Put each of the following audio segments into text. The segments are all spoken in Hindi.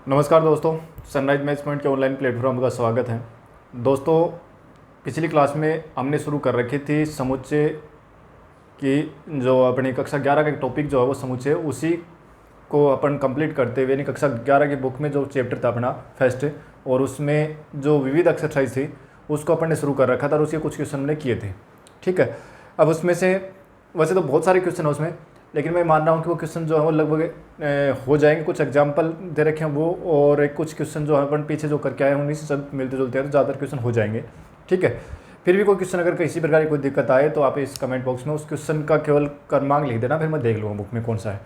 नमस्कार दोस्तों, सनराइज मैच पॉइंट के ऑनलाइन प्लेटफॉर्म का स्वागत है। दोस्तों, पिछली क्लास में हमने शुरू कर रखी थी समुच्चय की, जो अपनी कक्षा 11 का टॉपिक जो है वो समुच्चय, उसी को अपन कंप्लीट करते हुए कक्षा 11 की बुक में जो चैप्टर था अपना फर्स्ट, और उसमें जो विविध एक्सरसाइज थी उसको अपन ने शुरू कर रखा था और उसके कुछ क्वेश्चन हमने किए थे। ठीक है, अब उसमें से वैसे तो बहुत सारे क्वेश्चन है उसमें, लेकिन मैं मान रहा हूँ कि वो क्वेश्चन जो है वो लगभग हो जाएंगे। कुछ एग्जाम्पल दे रखे हैं वो, और कुछ क्वेश्चन जो है अपन पीछे जो करके आए हैं उन्हीं से सब मिलते जुलते हैं, तो ज़्यादातर क्वेश्चन हो जाएंगे। ठीक है, फिर भी कोई क्वेश्चन अगर किसी प्रकार की कोई दिक्कत आए तो आप इस कमेंट बॉक्स में उस क्वेश्चन का केवल क्रमांक लिख देना, फिर मैं देख लूँगा बुक में कौन सा है।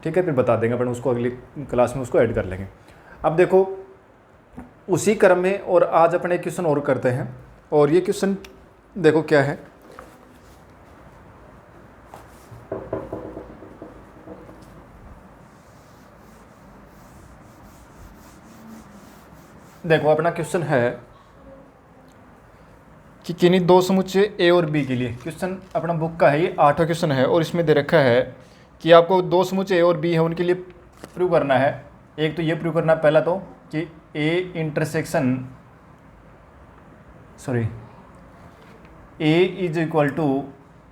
ठीक है, फिर बता देंगे अपन उसको, अगली क्लास में उसको ऐड कर लेंगे। अब देखो उसी क्रम में, और आज अपन एक क्वेश्चन और करते हैं, और ये क्वेश्चन देखो क्या है। देखो अपना क्वेश्चन है कि किन्हीं दो समुच्चय ए और बी के लिए, क्वेश्चन अपना बुक का है, ये 8वां क्वेश्चन है, और इसमें दे रखा है कि आपको दो समुच्चय ए और बी है उनके लिए प्रूव करना है। एक तो ये प्रूव करना है पहला तो कि A is equal to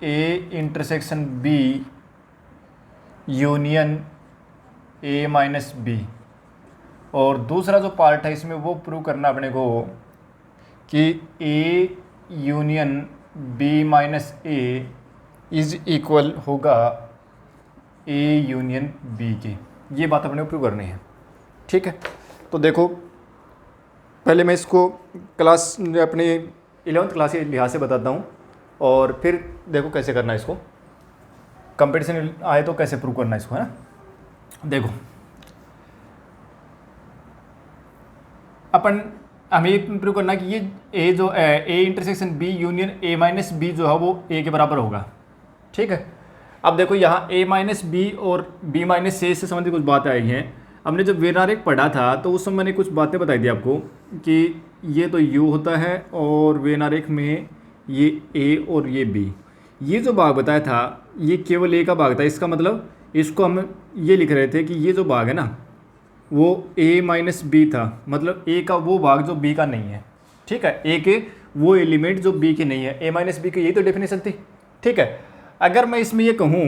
A intersection B union A minus B, और दूसरा जो पार्ट है इसमें वो प्रूव करना अपने को कि A union B minus A is equal होगा ए यूनियन बी के। ये बात अपने को प्रूव करनी है। ठीक है, तो देखो पहले मैं इसको क्लास अपनी 11th क्लास के लिहाज से बताता हूँ, और फिर देखो कैसे करना है इसको, कंपटीशन आए तो कैसे प्रूव करना है इसको, है ना। देखो अपन हमें ये प्रूव करना है कि ये ए जो A intersection B union A minus B जो है वो ए के बराबर होगा। ठीक है, अब देखो यहाँ ए माइनस बी और बी माइनस से संबंधित कुछ बातें आई हैं। हमने जब वेनारेख पढ़ा था तो उस समय मैंने कुछ बातें बताई थी आपको कि ये तो यू होता है और वेनारेख में ये ए और ये बी, ये जो भाग बताया था ये केवल ए का भाग था। इसका मतलब इसको हम ये लिख रहे थे कि ये जो भाग है ना वो a माइनस बी था, मतलब a का वो भाग जो b का नहीं है। ठीक है, a के वो एलिमेंट जो b के नहीं है, a माइनस बी की यही तो डेफिनेशन थी। ठीक है, अगर मैं इसमें ये कहूँ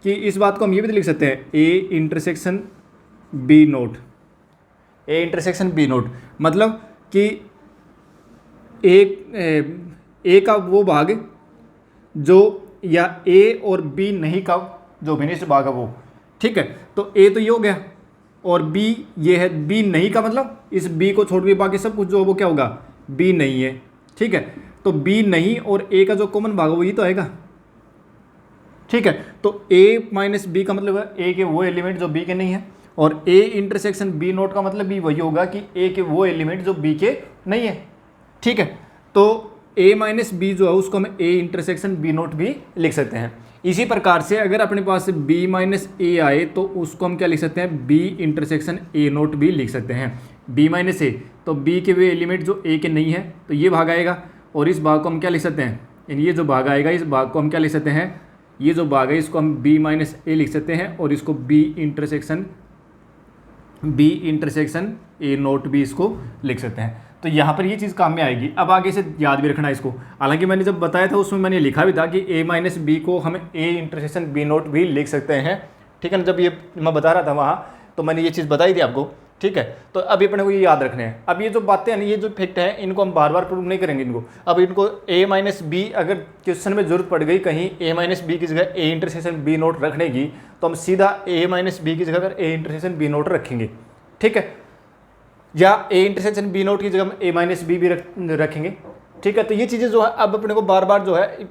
कि इस बात को हम ये भी तो लिख सकते हैं a intersection b note, a intersection b note, मतलब कि a का वो भाग जो या a और b नहीं का जो विनिष्ट भाग है वो। ठीक है, तो a तो ये हो गया, और B ये है, B नहीं का मतलब इस B को छोड़ के बाकी सब कुछ जो वो क्या होगा, B नहीं है। ठीक है, तो B नहीं और A का जो कॉमन भाग है वो ये तो आएगा। ठीक है, तो A माइनस बी का मतलब है A के वो एलिमेंट जो B के नहीं है, और A इंटरसेक्शन B नोट का मतलब भी वही होगा कि A के वो एलिमेंट जो B के नहीं है। ठीक है, तो A माइनस बी जो है उसको हम A इंटरसेक्शन B नोट भी लिख सकते हैं। इसी प्रकार से अगर अपने पास b माइनस ए आए तो उसको हम क्या लिख सकते हैं, b इंटरसेक्शन ए नोट भी लिख सकते हैं। b माइनस ए, तो b के वे एलिमेंट जो a के नहीं है तो ये भाग आएगा, और इस भाग को हम क्या लिख सकते हैं, यानी ये जो भाग आएगा इस भाग को हम क्या लिख सकते हैं, ये जो भाग है इसको हम b माइनस ए लिख सकते हैं, और इसको b इंटरसेक्शन ए नोट भी इसको लिख सकते हैं। तो यहाँ पर ये चीज़ काम में आएगी। अब आगे से याद भी रखना इसको, हालांकि मैंने जब बताया था उसमें मैंने लिखा भी था कि a माइनस बी को हम a इंटरसेक्शन b नोट भी लिख सकते हैं। ठीक है ना, जब ये मैं बता रहा था वहाँ तो मैंने ये चीज़ बताई थी आपको। ठीक है, तो अभी अपने को ये याद रखने हैं। अब ये जो बातें हैं, ये जो फैक्ट है, इनको हम बार बार प्रूव नहीं करेंगे इनको। अब इनको a माइनस बी अगर क्वेश्चन में जरूरत पड़ गई कहीं a माइनस बी की जगह a इंटरसेक्शन b नोट रखने की, तो हम सीधा a माइनस बी की जगह a इंटरसेक्शन b नोट रखेंगे। ठीक है, या a इंटरसेक्शन b नोट की जगह हम a माइनस बी भी रखेंगे। ठीक है, तो ये चीज़ें जो है अब अपने को बार बार जो है,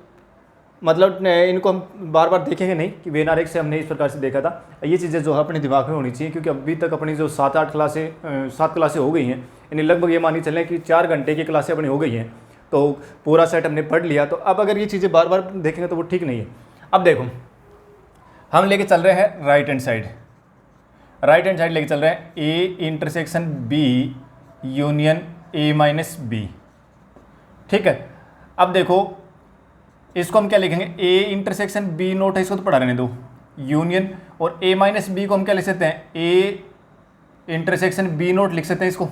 मतलब इनको हम बार बार देखेंगे नहीं कि वेनारेख से हमने इस प्रकार से देखा था। ये चीज़ें जो है अपने दिमाग में होनी चाहिए, क्योंकि अभी तक अपनी जो 7 क्लासें हो गई हैं, यानी लगभग ये मानी चलें कि 4 घंटे की क्लासें अपनी हो गई हैं, तो पूरा सेट हमने पढ़ लिया। तो अब अगर ये चीज़ें बार बार देखेंगे तो वो ठीक नहीं है। अब देखो हम लेके चल रहे हैं राइट हैंड साइड लेके चल रहे हैं a intersection b union a minus B. ठीक है, अब देखो इसको हम क्या लिखेंगे, a इंटरसेक्शन b नोट है, इसको तो पढ़ा रहने दो, यूनियन, और a माइनस बी को हम क्या लिख सकते हैं, a इंटरसेक्शन बी नोट लिख सकते हैं इसको।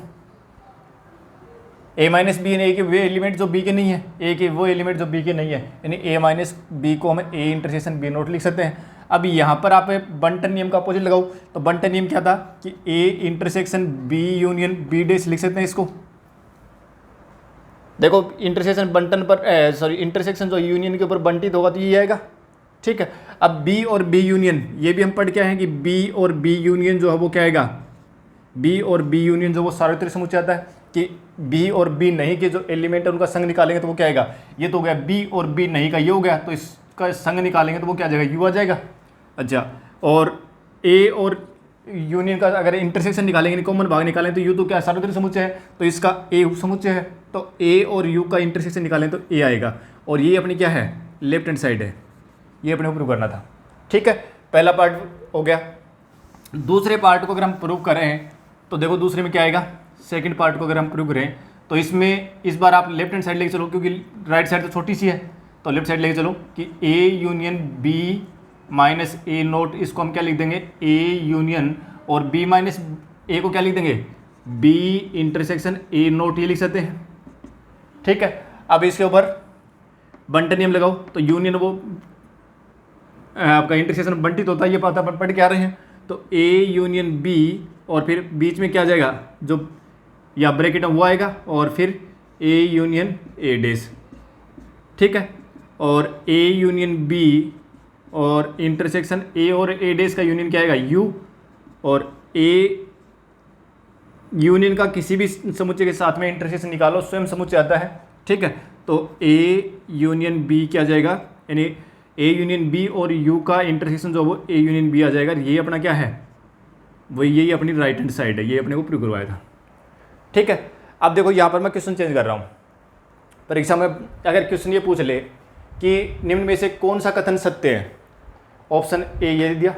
ए माइनस बी यानी ए के वे एलिमेंट जो बी के नहीं है, ए के वो एलिमेंट जो बी के नहीं है, यानी ए माइनस बी को हम ए इंटरसेक्शन बी नोट लिख सकते हैं। अब यहाँ पर आप बंटन नियम का अपोजिट लगाओ, तो बंटन नियम क्या था कि A intersection B union B dash लिख सकते हैं इसको। देखो इंटरसेक्शन बंटन पर सॉरी इंटरसेक्शन जो यूनियन के ऊपर बंटित होगा तो ये आएगा, ठीक है। अब बी और बी यूनियन ये भी हम पढ़ के आए हैं कि बी और बी यूनियन जो है वो क्या आएगा, बी और बी यूनियन जो वो सार्वत्रिक समुच्चय आता है कि बी और बी नहीं के जो एलिमेंट है उनका संग निकालेंगे तो वो क्या आएगा, ये तो हो गया बी और बी नहीं का ये हो गया, तो इसका संग निकालेंगे तो वो क्या आ जाएगा, यू आ जाएगा। अच्छा, और ए और यूनियन का अगर इंटरसेक्शन निकालेंगे, कॉमन भाग निकालें तो यू तो क्या सार्वत्रिक समुच्चय है, तो इसका ए समुच्चय है, तो ए और यू का इंटरसेक्शन निकालें तो ए आएगा। और ये अपनी क्या है, लेफ्ट हैंड साइड है, ये अपने को प्रूव करना था, ठीक है। पहला पार्ट हो गया। दूसरे पार्ट को अगर हम प्रूव करें तो देखो दूसरे में क्या आएगा, सेकंड पार्ट को अगर हम प्रूव करें तो इसमें इस बार आप लेफ्ट हैंड साइड लेके चलो, क्योंकि राइट साइड तो छोटी सी है, तो लेफ्ट साइड लेके चलो कि A union B minus A note, इसको हम क्या लिख देंगे, ए यूनियन, और बी माइनस ए को क्या लिख देंगे, बी इंटरसेक्शन ए नोट, ये लिख सकते हैं, ठीक है। अब इसके ऊपर बंटन नियम लगाओ, तो यूनियन वो आपका इंटरसेक्शन बंटित होता है, ये पता पढ़ के आ रहे हैं, तो ए यूनियन बी और फिर बीच में क्या आ जाएगा, जो या ब्रैकेट वो आएगा, और फिर ए यूनियन ए डैश, ठीक है। और ए यूनियन बी और इंटरसेक्शन ए और ए डैश का यूनियन क्या आएगा, यू, और ए यूनियन का किसी भी समुच्चय के साथ में इंटरसेक्शन निकालो स्वयं समुच्चय आता है, ठीक है। तो ए यूनियन बी क्या आ जाएगा, यानी ए यूनियन बी और यू का इंटरसेक्शन जो वो ए यूनियन बी आ जाएगा, ये अपना क्या है, वही यही अपनी राइट हैंड साइड है, ये अपने को प्रूव करवाया था, ठीक है। अब देखो यहाँ पर मैं क्वेश्चन चेंज कर रहा हूँ। परीक्षा में अगर क्वेश्चन ये पूछ ले कि निम्न में से कौन सा कथन सत्य है, ऑप्शन ए ये दिया,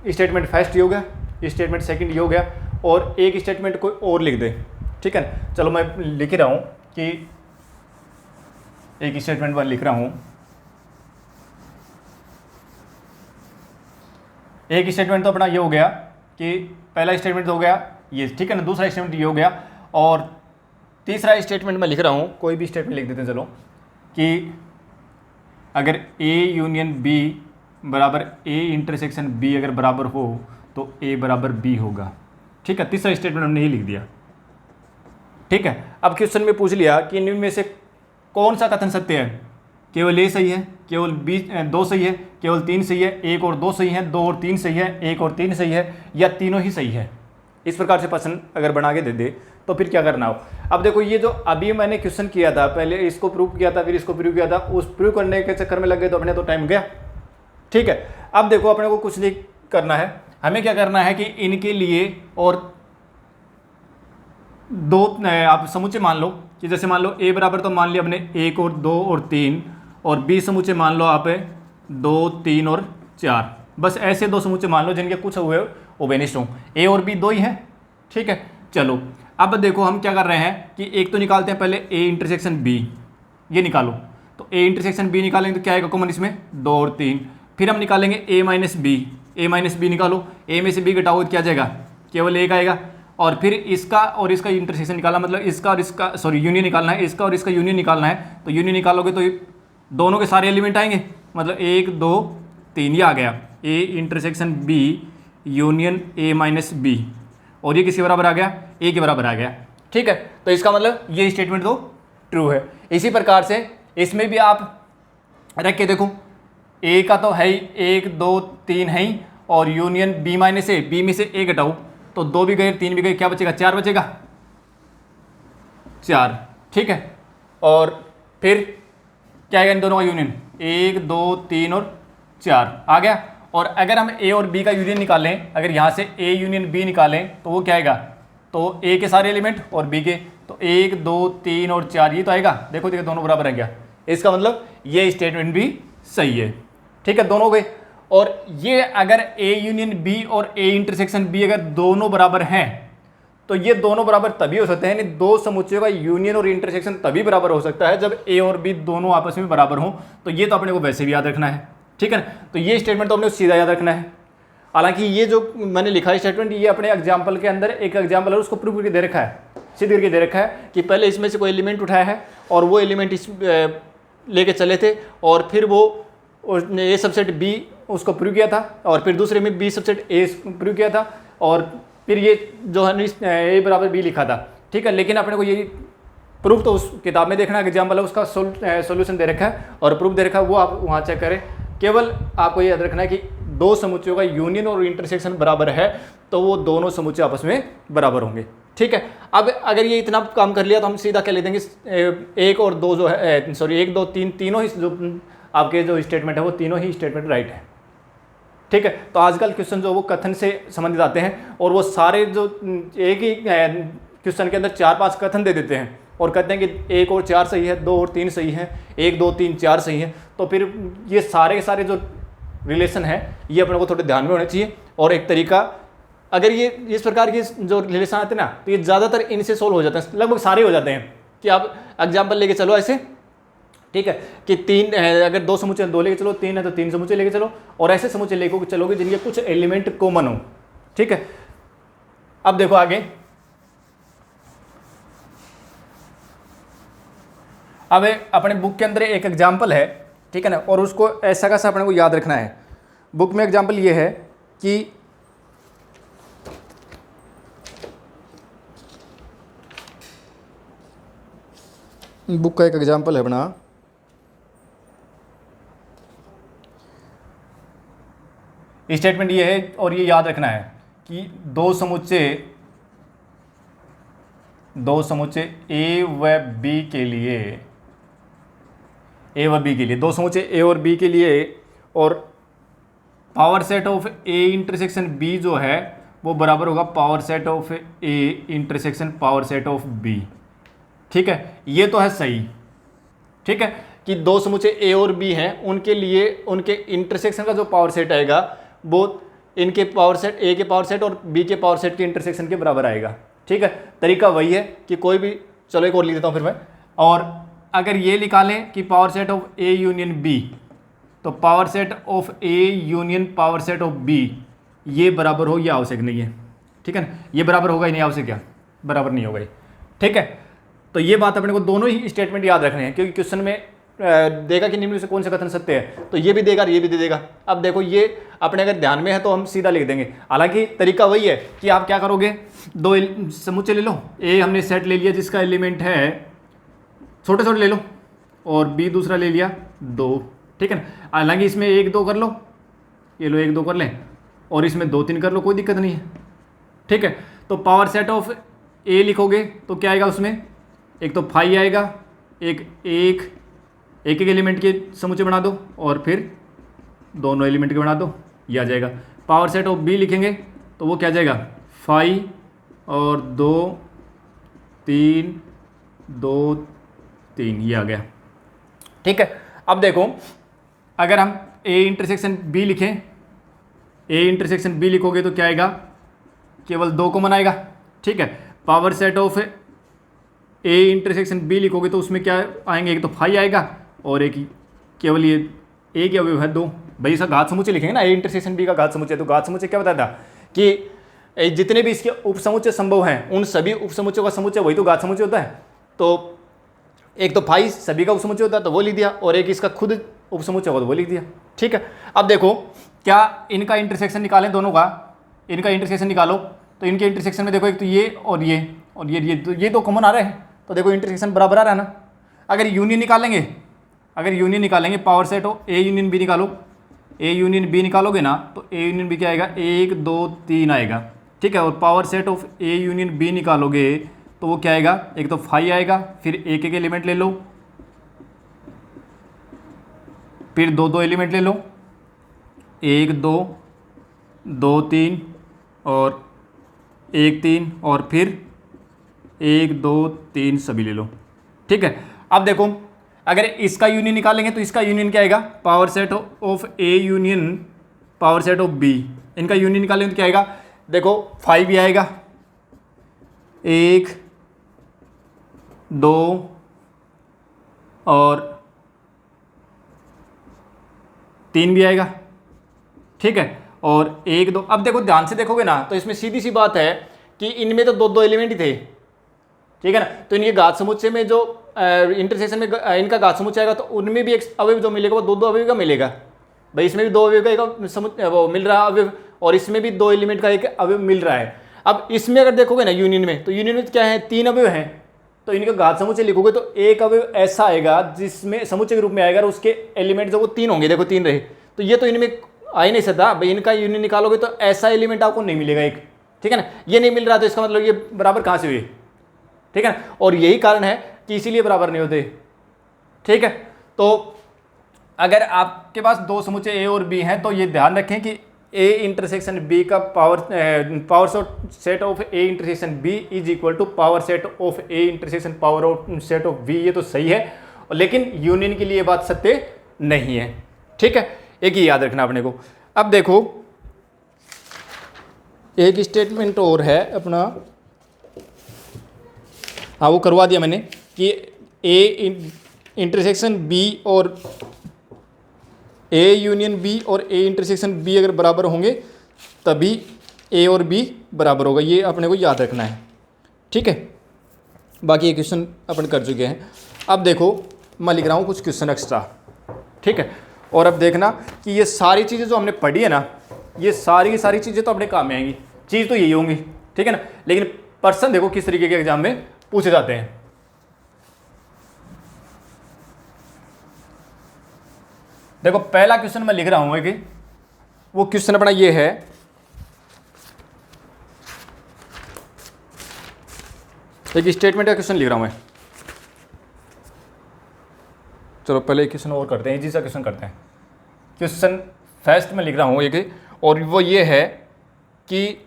स्टेटमेंट फर्स्ट ये हो गया, स्टेटमेंट सेकंड ये हो गया, और एक स्टेटमेंट कोई और लिख दे, ठीक है। चलो मैं लिख रहा हूँ कि एक स्टेटमेंट वन लिख रहा हूँ, एक स्टेटमेंट तो अपना ये हो गया कि पहला स्टेटमेंट तो हो गया ये, ठीक है ना, दूसरा स्टेटमेंट ये हो गया, और तीसरा स्टेटमेंट मैं लिख रहा हूँ, कोई भी स्टेटमेंट लिख देते हैं चलो, कि अगर ए यूनियन बी बराबर ए इंटरसेक्शन बी अगर बराबर हो तो ए बराबर बी होगा, ठीक है। तीसरा स्टेटमेंट हमने ही लिख दिया, ठीक है। अब क्वेश्चन में पूछ लिया कि इनमें से कौन सा कथन सत्य है, केवल ए सही है, केवल बी दो सही है, केवल तीन सही है, एक और दो सही है, दो और तीन सही है, एक और तीन सही है, या तीनों ही सही है। इस प्रकार से प्रश्न अगर बना के दे दे तो फिर क्या करना हो। अब देखो ये जो अभी मैंने क्वेश्चन किया था, पहले इसको प्रूव किया था, फिर इसको प्रूव किया था, उस प्रूव करने के चक्कर में लग गए तो अपने तो टाइम गया, ठीक है। अब देखो अपने को कुछ नहीं करना है, हमें क्या करना है कि इनके लिए और दो आप समुच्चय मान लो कि जैसे मान लो ए बराबर तो मान लिया अपने एक और दो और तीन, और बी समुच्चय मान लो आप दो तीन और चार, बस ऐसे दो समुच्चय मान लो जिनके कुछ हुए वो बेनिस्ट हों, ए और बी दो ही हैं, ठीक है। चलो अब देखो हम क्या कर रहे हैं कि एक तो निकालते हैं पहले ए इंटरसेक्शन बी, ये निकालो, तो ए इंटरसेक्शन बी निकालेंगे तो क्या आएगा कॉमन इसमें, दो और तीन, फिर हम निकालेंगे ए माइनस बी निकालो, ए में से बी घटाओ तो क्या जाएगा, केवल एक आएगा, और फिर इसका और इसका इंटरसेक्शन निकालना, मतलब इसका और इसका सॉरी यूनियन निकालना है, इसका और इसका यूनियन निकालना है, तो यूनियन निकालोगे तो दोनों के सारे एलिमेंट आएंगे, मतलब एक दो तीन, ये आ गया A intersection B union A minus B, और ये किसके बराबर आ गया, ए के बराबर आ गया, ठीक है। तो इसका मतलब ये स्टेटमेंट तो ट्रू है। इसी प्रकार से इसमें भी आप रख के देखो, ए का तो है ही, एक दो तीन है ही, और यूनियन बी माइनस ए, बी में से ए घटाओ तो दो भी गए तीन भी गए, क्या बचेगा, चार बचेगा, चार, ठीक है। और फिर क्या आएगा इन दोनों का यूनियन, एक दो तीन और चार आ गया। और अगर हम ए और बी का यूनियन निकालें, अगर यहाँ से ए यूनियन बी निकालें तो वो क्या आएगा, तो ए के सारे एलिमेंट और बी के, तो एक दो तीन और चार, ये तो आएगा, देखो देखो दोनों बराबर है क्या, इसका मतलब ये स्टेटमेंट भी सही है, ठीक है, दोनों गए। और ये अगर ए यूनियन बी और ए इंटरसेक्शन बी अगर दोनों बराबर हैं तो ये दोनों बराबर तभी हो सकते हैं, यानी दो समुच्चयों का यूनियन और इंटरसेक्शन तभी बराबर हो सकता है जब ए और बी दोनों आपस में बराबर हों। तो ये तो अपने को वैसे भी याद रखना है, ठीक है ना। तो ये स्टेटमेंट तो अपने को सीधा याद रखना है। हालांकि ये जो मैंने लिखा है स्टेटमेंट, ये अपने एग्जाम्पल के अंदर एक एग्जाम्पल है, उसको प्रूव करके दे रखा है, सीधे करके दे रखा है कि पहले इसमें से कोई एलिमेंट उठाया है और वो एलिमेंट इस लेके चले थे, और फिर वो ए सबसेट बी उसको प्रूव किया था, और फिर दूसरे में बी सबसेट ए प्रूव किया था, और फिर ये जो है ए बराबर बी लिखा था। ठीक है, लेकिन अपने को ये प्रूफ तो उस किताब में देखना, एग्जाम्पल है उसका सोल्यूशन दे रखा है और प्रूफ दे रखा है, वो आप वहाँ चेक करें। केवल आपको ये याद रखना है कि दो समुच्चयों का यूनियन और इंटरसेक्शन बराबर है तो वो दोनों समुच्चय आपस में बराबर होंगे। ठीक है, अब अगर ये इतना काम कर लिया तो हम सीधा क्या लिख देंगे, एक और दो जो है, सॉरी एक दो तीन, तीनों ही जो आपके जो स्टेटमेंट है वो तीनों ही स्टेटमेंट राइट है। ठीक है, तो आजकल क्वेश्चन जो वो कथन से संबंधित आते हैं और वो सारे जो एक ही क्वेश्चन के अंदर 4-5 कथन दे देते हैं और कहते हैं कि 1 और 4 सही है, 2 और 3 सही है, 1 2 3 4 सही है। तो फिर ये सारे के सारे जो रिलेशन है ये अपने को थोड़े ध्यान में होने चाहिए। और एक तरीका, अगर ये इस प्रकार के जो रिलेशन आते हैं ना तो ये ज़्यादातर इनसे सोल्व हो जाते हैं, लगभग सारे हो जाते हैं। कि आप एग्जाम्पल लेके चलो ऐसे, ठीक है, कि 3 अगर 2 समुच्चय 2 लेके चलो, 3 है तो 3 समुच्चय लेके चलो, और ऐसे समुच्चय लेके चलोगे जिनके कुछ एलिमेंट कॉमन हो। ठीक है, अब देखो आगे, अब अपने बुक के अंदर एक एग्जाम्पल है, ठीक है ना, और उसको ऐसा कैसा अपने को याद रखना है। बुक में एग्जाम्पल ये है कि बुक का एक एग्जाम्पल है अपना, स्टेटमेंट ये है और ये याद रखना है कि दो समुच्चय ए व बी के लिए, दो समुच्चय ए और बी के लिए, और power set of A intersection B जो है वो बराबर होगा power set of A intersection power set of B. ठीक है, ये तो है सही। ठीक है, कि दो समुच्चय ए और बी हैं, उनके लिए उनके इंटरसेक्शन का जो पावर सेट आएगा वो इनके पावर सेट, ए के पावर सेट और बी के पावर सेट के इंटरसेक्शन के बराबर आएगा। ठीक है, तरीका वही है कि कोई भी, चलो एक और लिख देता हूँ फिर मैं, और अगर ये निकालें कि power set of A union B, तो power set of A union power set of B ये बराबर हो, ये आवश्यक नहीं है। ठीक है ना, ये बराबर होगा ही नहीं, आवश्यक क्या, बराबर नहीं होगा। ठीक है, तो ये बात अपने को दोनों ही स्टेटमेंट याद रखने हैं, क्योंकि क्वेश्चन में देगा कि निम्न में से कौन से कथन सत्य है, तो ये भी देगा और ये भी दे देगा। अब देखो ये अपने अगर ध्यान में है तो हम सीधा लिख देंगे। हालांकि तरीका वही है कि आप क्या करोगे, दो समुच्चय ले लो, ए हमने सेट ले लिया जिसका एलिमेंट है छोटे छोटे ले लो, और बी दूसरा ले लिया 2। ठीक है ना, हालांकि इसमें 1 2 कर लो, ये लो 1 2 कर लें, और इसमें 2 3 कर लो, कोई दिक्कत नहीं है। ठीक है, तो पावर सेट ऑफ ए लिखोगे तो क्या आएगा उसमें, एक तो फाई आएगा, एक एलिमेंट के समुच्चय बना दो और फिर दोनों एलिमेंट के बना दो, ये आ जाएगा। पावर सेट ऑफ बी लिखेंगे तो वो क्या आ जाएगा, फाई और 2 3 2 3, ये आ गया। ठीक है, अब देखो अगर हम ए इंटरसेक्शन बी लिखें, ए इंटरसेक्शन बी लिखोगे तो क्या आएगा, केवल 2 कॉमन आएगा। ठीक है, power set of A intersection B लिखोगे तो उसमें क्या आएंगे, एक तो फाई आएगा और एक केवल ये ए के अवयव है 2। भाई इसका घात समुच्चय लिखेंगे ना, ए इंटरसेक्शन बी का घात समुच्चय, तो घात समुच्चय क्या बताया था कि जितने भी इसके उपसमुच्चय संभव हैं उन सभी उपसमुच्चयों का समुच्चय वही तो घात समुच्चय होता है। तो एक तो फाई सभी का उपसमुच्चय होता है तो वो लिख दिया, और एक इसका खुद उपसमुच्चय होगा तो वो लिख दिया। ठीक है, अब देखो क्या इनका इंटरसेक्शन निकालें, दोनों का इनका इंटरसेक्शन निकालो, तो इनके इंटरसेक्शन में देखो एक तो ये और ये तो ये तो कॉमन आ रहे हैं, तो देखो इंटरसेक्शन बराबर आ रहा है ना। अगर यूनियन निकालेंगे, पावर सेट हो ए यूनियन बी निकालो, ए यूनियन बी निकालोगे ना तो ए यूनियन बी क्या आएगा, 1 2 3 आएगा। ठीक है, और power set of A union B निकालोगे तो वो क्या आएगा, एक तो फाई आएगा, फिर एक एलिमेंट ले लो, फिर 2 एलिमेंट ले लो, 1 2 2 3 और 1 3, और फिर 1 2 3 सभी ले लो। ठीक है, अब देखो अगर इसका यूनियन निकालेंगे तो इसका यूनियन क्या आएगा, power set of A union power set of B, इनका यूनियन निकालेंगे तो क्या आएगा, देखो 5 भी आएगा, 1 2 और 3 भी आएगा। ठीक है, और 1 2। अब देखो ध्यान से देखोगे ना तो इसमें सीधी सी बात है कि इनमें तो दो दो एलिमेंट ही थे, ठीक है ना। तो इनके घात समुच्चय में जो इंटरसेक्शन में इनका घात समुच्चय आएगा तो उनमें भी एक अवयव जो मिलेगा वो दो दो अवयव का मिलेगा। भाई इसमें भी दो अवयव का एक वो मिल रहा है अवयव, और इसमें भी दो एलिमेंट का एक अवयव मिल रहा है। अब इसमें अगर देखोगे ना यूनियन में, तो यूनियन में क्या है, 3 अवयव हैं, तो इनका घात समुच्चय लिखोगे तो एक अवयव ऐसा आएगा जिसमें समुच्चय के रूप में आएगा और उसके एलिमेंट जो वो 3 होंगे। देखो 3 रहे, तो ये तो इनमें आ ही नहीं सकता भाई, इनका यूनियन निकालोगे तो ऐसा एलिमेंट आपको नहीं मिलेगा एक, ठीक है ना। ये नहीं मिल रहा तो इसका मतलब ये बराबर कहाँ से हुए, ठीक है ना। और यही कारण है कि इसीलिए बराबर नहीं होते, ठीक है। तो अगर आपके पास दो समुच्चय ए और बी हैं तो ये ध्यान रखें कि ए इंटरसेक्शन बी का power set of A intersection B is equal to power set of A intersection power set of B. ये तो सही है, लेकिन यूनियन के लिए ये बात सत्य नहीं है, ठीक है। एक ही याद रखना अपने को। अब देखो एक स्टेटमेंट और है अपना, हाँ वो करवा दिया मैंने, कि ए इंटरसेक्शन बी और ए यूनियन बी और ए इंटरसेक्शन बी अगर बराबर होंगे तभी ए और बी बराबर होगा। ये अपने को याद रखना है, ठीक है। बाकी ये क्वेश्चन अपन कर चुके हैं। अब देखो मैं लिख रहा हूँ कुछ क्वेश्चन एक्स्ट्रा, ठीक है। और अब देखना कि ये सारी चीज़ें जो हमने पढ़ी है ना, ये सारी की सारी चीज़ें तो अपने काम में आएंगी, चीज़ तो यही होंगी, ठीक है ना। लेकिन पर्सन देखो किस तरीके के एग्जाम में पूछे जाते हैं। देखो पहला क्वेश्चन मैं लिख रहा हूं कि वो क्वेश्चन अपना ये है, एक स्टेटमेंट का क्वेश्चन लिख रहा हूं मैं। चलो पहले क्वेश्चन और करते हैं, इजी सा क्वेश्चन करते हैं। क्वेश्चन फर्स्ट में लिख रहा हूं एक, और वो ये है कि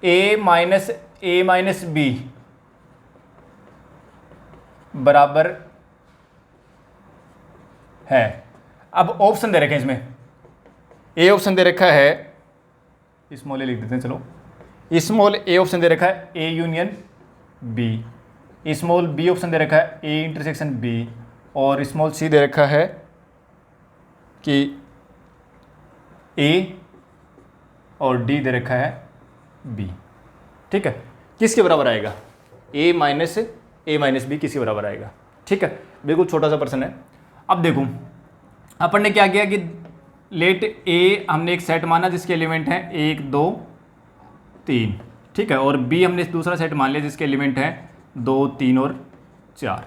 a माइनस बी बराबर है। अब ऑप्शन दे रखे हैं इसमें, ए ऑप्शन दे रखा है, स्मॉल ए लिख देते हैं, चलो स्मॉल ए ऑप्शन दे रखा है A union B, small B option दे रखा है ए इंटरसेक्शन बी, और स्मॉल सी दे रखा है कि ए और डी दे रखा है बी, ठीक है। किसके बराबर आएगा, ए माइनस बी किसके बराबर आएगा, ठीक है। बिल्कुल छोटा सा प्रश्न है। अब देखो अपन ने क्या किया कि लेट ए हमने एक सेट माना जिसके एलिमेंट हैं 1 2 3, ठीक है, और बी हमने दूसरा सेट मान लिया जिसके एलिमेंट हैं 2 3 और 4,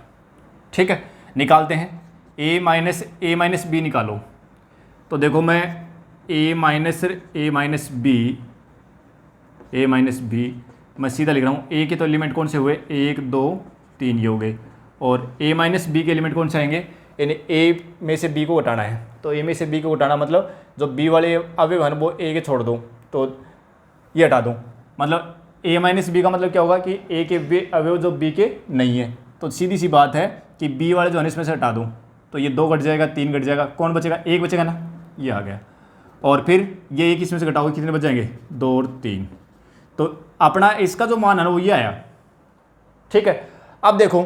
ठीक है। निकालते हैं ए माइनस बी निकालो। तो देखो मैं ए माइनस बी मैं सीधा लिख रहा हूँ। ए के तो एलिमेंट कौन से हुए, 1 2 3 ये हो गए, और ए माइनस बी के एलिमेंट कौन से आएंगे, यानी ए में से बी को घटाना है। तो ए में से बी को घटाना मतलब जो बी वाले अवयव हैं वो ए के छोड़ दो, तो ये हटा दूँ, मतलब ए माइनस बी का मतलब क्या होगा कि ए के अवयव जो बी के नहीं है। तो सीधी सी बात है कि बी वाले जो है इसमें से हटा दूँ, तो ये 2 घट जाएगा, 3 घट जाएगा, कौन बचेगा, 1 बचेगा ना, ये आ गया। और फिर ये एक इसमें से घटाओगे कितने बच जाएंगे, 2 और 3। तो अपना इसका जो मान है ना वो ये आया, ठीक है। अब देखो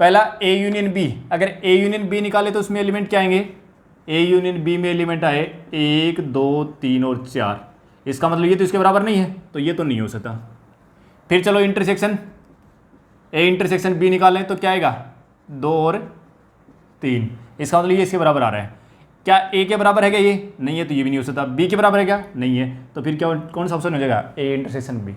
पहला ए यूनियन बी, अगर ए यूनियन बी निकाले तो उसमें एलिमेंट क्या आएंगे, ए यूनियन बी में एलिमेंट आए 1 2 3 और 4, इसका मतलब ये तो इसके बराबर नहीं है, तो ये तो नहीं हो सकता। फिर चलो इंटरसेक्शन ए इंटरसेक्शन बी निकालें तो क्या आएगा, 2 और 3, इसका मतलब ये इसके बराबर आ रहा है। क्या ए के बराबर है क्या, ये नहीं है, तो ये भी नहीं हो सकता। बी के बराबर है क्या, नहीं है, तो फिर क्या कौन सा ऑप्शन हो जाएगा, ए इंटरसेक्शन बी,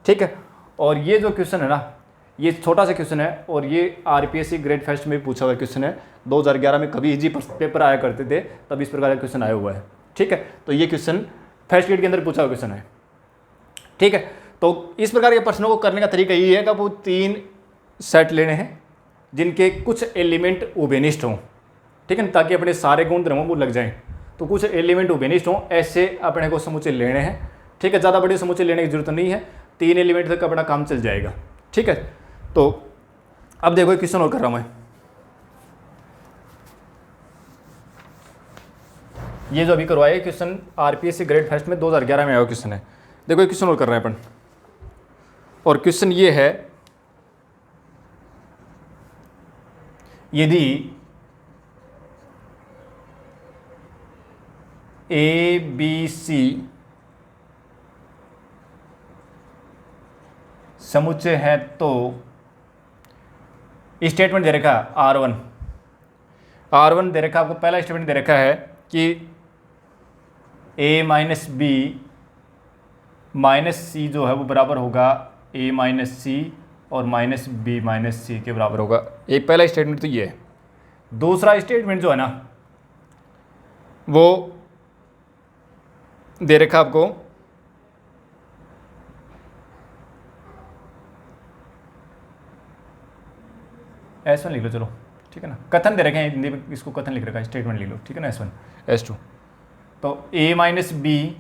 ठीक है। और ये जो क्वेश्चन है ना, ये छोटा सा क्वेश्चन है, और ये आरपीएससी ग्रेड फर्स्ट में भी पूछा हुआ क्वेश्चन है। 2011 में कभी इजी पेपर आया करते थे तब इस प्रकार का क्वेश्चन आया हुआ है, ठीक है। तो ये क्वेश्चन फर्स्ट ग्रेड के अंदर पूछा हुआ क्वेश्चन है, ठीक है। तो इस प्रकार के प्रश्नों को करने का तरीका यही है कि आपको 3 सेट लेने हैं जिनके कुछ एलिमेंट उभयनिष्ठ हों, ठीक है, ताकि अपने सारे गुणधर्मों को लग जाएं। तो कुछ एलिमेंट उभयनिष्ठ हों, ऐसे अपने को समुच्चय लेने हैं, ठीक है। ज़्यादा बड़े समुच्चय लेने की जरूरत नहीं है, 3 एलिमेंट तक अपना काम चल जाएगा, ठीक है। तो अब देखो एक क्वेश्चन और कर रहा हूं मैं, ये जो अभी करवाया क्वेश्चन आरपीएससी ग्रेड फर्स्ट में 2011 में आया क्वेश्चन है। देखो एक क्वेश्चन और कर रहे हैं अपन, और क्वेश्चन ये है, यदि ए बी सी समुच्चय है तो स्टेटमेंट दे रखा R1 दे रखा, आपको पहला स्टेटमेंट दे रखा है कि a minus B minus C जो है वो बराबर होगा a माइनस सी और माइनस बी माइनस सी के बराबर होगा। एक पहला स्टेटमेंट तो ये है। दूसरा स्टेटमेंट जो है ना वो दे रखा आपको S1 लिख लो, चलो ठीक है ना, कथन दे रखे हैं हिंदी में, इसको कथन लिख रखा है, स्टेटमेंट लिख लो ठीक है ना, S1 S2। तो a माइनस बी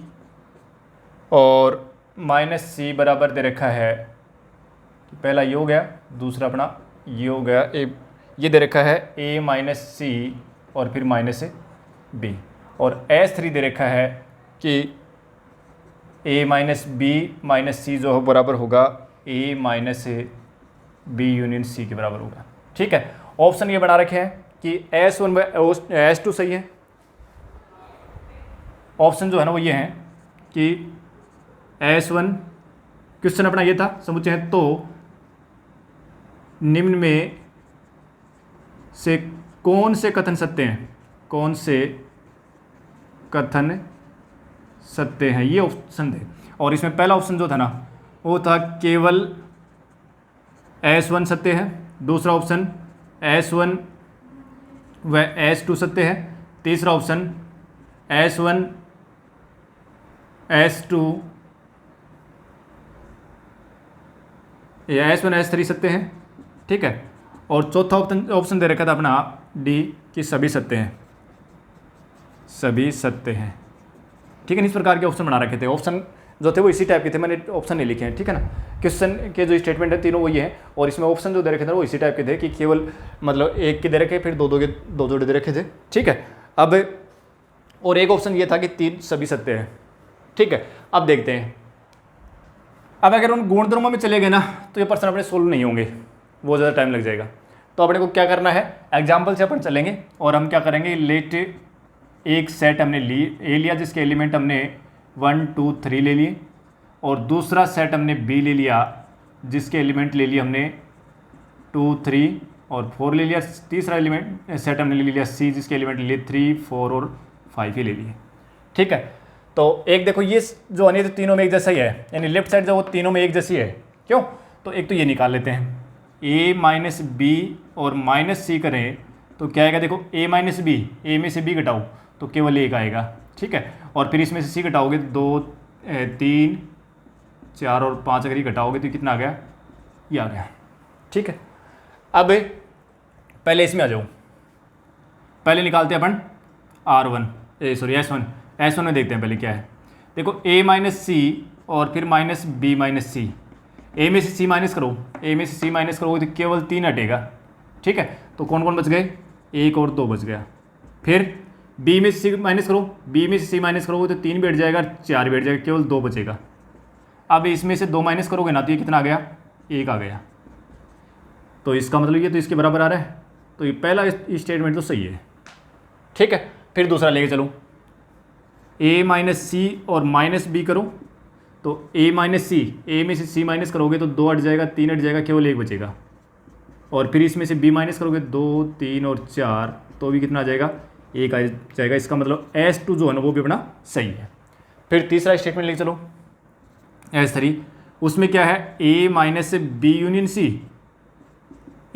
और माइनस सी बराबर दे रखा है, पहला ये हो गया, दूसरा अपना ये हो गया, ये दे रखा है a माइनस सी और फिर माइनस बी, और S3 दे रखा है कि a minus B minus C जो है बराबर होगा a minus B union C के बराबर होगा। ठीक है, ऑप्शन ये बना रखे हैं कि S1 व S2 सही है। ऑप्शन जो है ना वो ये है कि S1 क्वेश्चन अपना ये था, समुच्चय है तो निम्न में से कौन से कथन सत्य हैं, कौन से कथन सत्य हैं, ये ऑप्शन थे। और इसमें पहला ऑप्शन जो था ना वो था केवल S1 सत्य है, दूसरा ऑप्शन S1 व S2 सत्य है, तीसरा ऑप्शन S1 S2 या S1 S3 सत्य है। ठीक है, और चौथा ऑप्शन दे रखा था अपना डी कि सभी सत्य हैं, सभी सत्य हैं। ठीक है, इस प्रकार के ऑप्शन बना रखे थे। ऑप्शन जो थे वो इसी टाइप के थे, मैंने ऑप्शन नहीं लिखे हैं। ठीक है ना, क्वेश्चन के जो स्टेटमेंट है तीनों वही है, और इसमें ऑप्शन जो दे रखे थे वो इसी टाइप के थे कि केवल मतलब एक के दे रखे, फिर दो जोड़े दे रखे थे। ठीक है, अब और एक ऑप्शन ये था कि तीन सभी सत्य है। ठीक है, अब देखते हैं। अब अगर उन गुणधर्मों में चले गए ना तो ये प्रश्न अपने सोल्व नहीं होंगे, बहुत ज़्यादा टाइम लग जाएगा। तो अपने को क्या करना है, एग्जाम्पल से अपन चलेंगे और हम क्या करेंगे, लेट एक सेट हमने ए लिया जिसके एलिमेंट हमने 1 2 3 ले लिए, और दूसरा सेट हमने बी ले लिया जिसके एलिमेंट ले लिए हमने 2 3 और 4 ले लिया, तीसरा एलिमेंट सेट हमने ले लिया सी जिसके एलिमेंट ले लिए 3 4 और 5 ही ले लिए। ठीक है, तो एक देखो ये जो है तो तीनों में एक जैसा ही है, यानी लेफ्ट साइड जो वो तीनों में एक जैसी है। क्यों, तो एक तो ये निकाल लेते हैं, a माइनस बी और माइनस सी करें तो क्या आएगा, देखो a माइनस बी, ए में से b घटाओ तो केवल एक आएगा। ठीक है, और फिर इसमें से c घटाओगे 2 3 4 और 5 अगर ये घटाओगे तो कितना आ गया, ये आ गया। ठीक है, अब पहले इसमें आ जाओ, पहले निकालते हैं अपन S1 में देखते हैं पहले क्या है। देखो a माइनस सी और फिर माइनस बी माइनस सी, ए में से सी माइनस करो, ए में से सी माइनस करोगे तो केवल 3 हटेगा। ठीक है, तो कौन कौन बच गए, 1 और 2 बच गया। फिर बी में से सी माइनस करो, बी में से सी माइनस करोगे तो 3 बैठ जाएगा, 4 बैठ जाएगा, केवल 2 बचेगा। अब इसमें से 2 माइनस करोगे ना तो ये कितना आ गया, 1 आ गया। तो इसका मतलब ये तो इसके बराबर आ रहा है, तो ये पहला स्टेटमेंट तो सही है। ठीक है, फिर दूसरा लेके चलो, a माइनस सी और माइनस बी करो तो a माइनस सी, ए में से सी माइनस करोगे तो 2 हट जाएगा, 3 हट जाएगा, केवल 1 बचेगा। और फिर इसमें से b माइनस करोगे 2 3 और 4 तो भी कितना आ जाएगा, 1 आ जाएगा। इसका मतलब S2 जो है ना वो भी अपना सही है। फिर तीसरा स्टेटमेंट लेके चलो S3, उसमें क्या है, a minus B union C,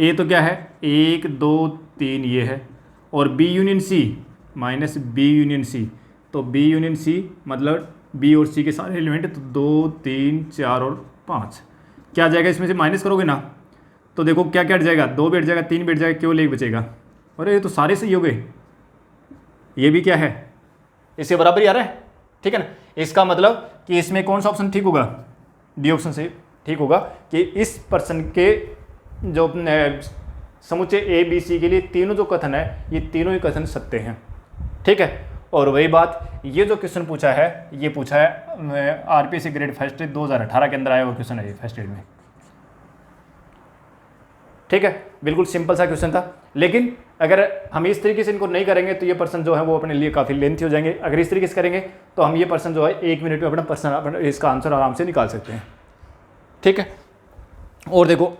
A तो क्या है 1 2 3 ये है, और B union C minus B union C, तो बी यूनियन सी मतलब बी और सी के सारे एलिमेंट, तो 2 3 4 और 5 क्या आ जाएगा, इसमें से माइनस करोगे ना तो देखो क्या क्या हट जाएगा, 2 बैठ जाएगा, 3 बैठ जाएगा, केवल 1 बचेगा। अरे ये तो सारे सही हो गए, ये भी क्या है, इसके बराबर ही आ रहा है। ठीक है ना, इसका मतलब कि इसमें कौन सा ऑप्शन ठीक होगा, डी ऑप्शन से ठीक होगा कि इस पर्सन के जो समुच्चय ए बी सी के लिए तीनों जो कथन है ये तीनों ही कथन सत्य हैं। ठीक है, और वही बात ये जो क्वेश्चन पूछा है ये पूछा है आरपीएससी ग्रेड फर्स्ट 2018 के अंदर आया हुआ क्वेश्चन है ये फर्स्ट एड में। ठीक है, बिल्कुल सिंपल सा क्वेश्चन था। लेकिन अगर हम इस तरीके से इनको नहीं करेंगे तो ये पर्सन जो है वो अपने लिए काफ़ी लेंथी हो जाएंगे। अगर इस तरीके से करेंगे तो हम ये पर्सन जो है 1 मिनट में अपना इसका आंसर आराम से निकाल सकते हैं। ठीक है, और देखो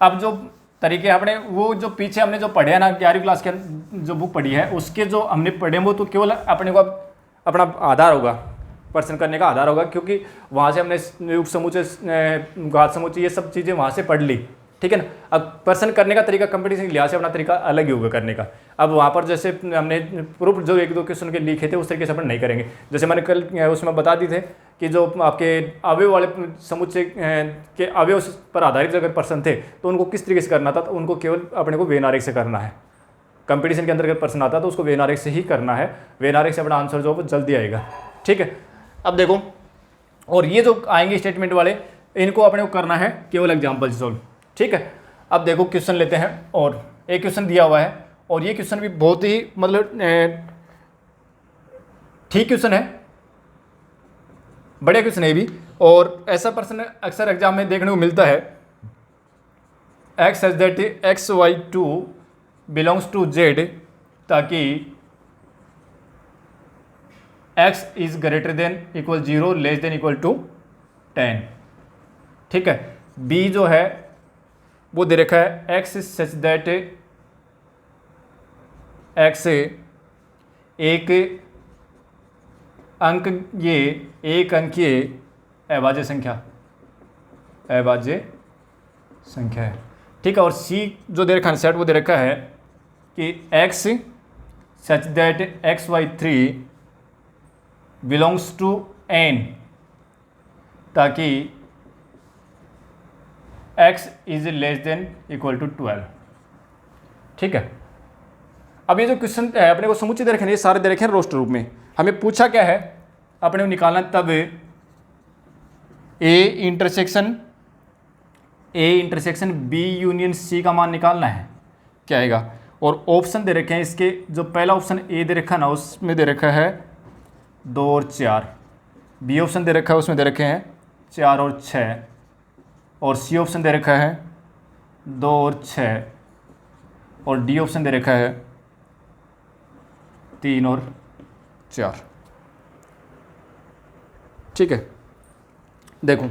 अब जो तरीके आपने वो जो पीछे हमने जो पढ़े है ना 11वीं क्लास के जो बुक पढ़ी है उसके जो हमने पढ़े वो तो केवल अपने को अपना आधार होगा, पर्सन करने का आधार होगा, क्योंकि वहाँ से हमने युग समुच्चय, घात समुच्चय, ये सब चीज़ें वहाँ से पढ़ ली। ठीक है ना। अब पर्सन करने का तरीका कंपटीशन के लिहाज से अपना तरीका अलग ही होगा करने का। अब वहाँ पर जैसे हमने प्रूफ जो 1-2 क्वेश्चन के लिखे थे उस तरीके से अपन नहीं करेंगे। जैसे मैंने कल उसमें बता दी थे कि जो आपके अवयव वाले समुच्चय के अवयव पर आधारित अगर पर्सन थे तो उनको किस तरीके से करना था, तो उनको केवल अपने को वेन आरेख से करना है। कंपटीशन के अंदर अगर पर्सन आता तो उसको वेन आरेख से ही करना है, वेन आरेख से अपना आंसर जो है वो जल्दी आएगा। ठीक है, अब देखो, और ये जो आएंगे स्टेटमेंट वाले इनको अपने को करना है केवल एग्जाम्पल से सॉल्व। ठीक है, अब देखो क्वेश्चन लेते हैं, और एक क्वेश्चन दिया हुआ है और ये क्वेश्चन भी बहुत ही मतलब ठीक क्वेश्चन है, बड़े क्वेश्चन है भी, और ऐसा पर्सन अक्सर एग्जाम में देखने को मिलता है। X as that XY2 belongs to Z, ताकि x is greater than equal 0 less than equal to 10। ठीक है, b जो है वो दे रखा है x सच दैट x एक अंक, ये एक अंकीय अभाज्य संख्या है। ठीक है, और c जो दे रखा है सेट वो दे रखा है कि x such that XY3 belongs to n, ताकि x is less than equal to 12। ठीक है, अब ये जो क्वेश्चन है अपने को समुच्चय दे रखे हैं, ये सारे दे रखे हैं रोस्टर रूप में। हमें पूछा क्या है, अपने को निकालना तब A intersection B union C का मान निकालना है, क्या आएगा। और ऑप्शन दे रखे हैं इसके, जो पहला ऑप्शन ए दे रखा ना उसमें दे रखा है 2 और 4, बी ऑप्शन दे रखा है उसमें दे रखे हैं 4 और 6, और सी ऑप्शन दे रखा है 2 और 6, और डी ऑप्शन दे रखा है 3 और 4। ठीक है, देखो